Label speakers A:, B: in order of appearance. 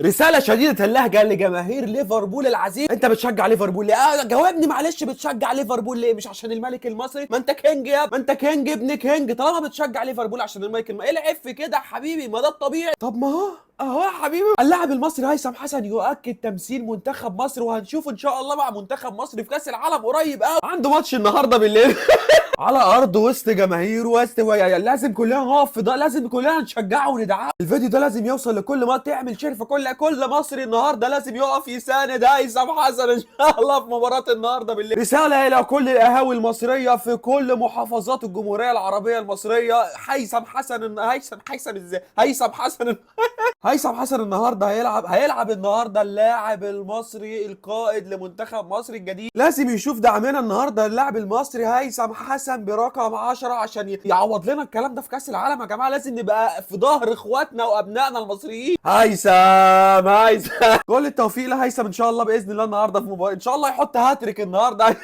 A: رسالة شديدة اللهجة لجماهير ليفربول العزيز. انت بتشجع ليفربول ليه؟ جاوبني معلش، بتشجع ليفربول ليه؟ مش عشان الملك المصري؟ ما انت كينج ما انت كينج ابن كينج. طالما بتشجع ليفربول عشان الملك ايه العيب في كده يا حبيبي؟ ما ده الطبيعي. طب ما اهو يا حبيبي، اللاعب المصري هيثم حسن يؤكد تمثيل منتخب مصر، وهنشوف ان شاء الله مع منتخب مصر في كاس العالم قريب قوي. عنده ماتش النهارده بالليل على ارض وسط جماهير لازم كلنا نقف في ده، لازم كلنا نشجعه وندعمه. الفيديو ده لازم يوصل لكل ما تعمل شير في كل مصري النهارده لازم يقف يساند هيثم حسن ان شاء الله في مباراه النهارده بالليل. رساله الى كل القهاوي المصريه في كل محافظات الجمهوريه العربيه المصريه. هيثم حسن هيثم حسن هيثم حسن النهارده هيلعب النهارده اللاعب المصري القائد لمنتخب مصر الجديد. لازم يشوف دعمنا النهارده اللاعب المصري هيثم حسن برقم 10 عشان يعوض لنا الكلام ده في كاس العالم. يا جماعه لازم نبقى في ظهر اخواتنا وابنائنا المصريين. هيثم كل التوفيق لهيثم ان شاء الله باذن الله النهارده في مباراه، ان شاء الله يحط هاتريك النهارده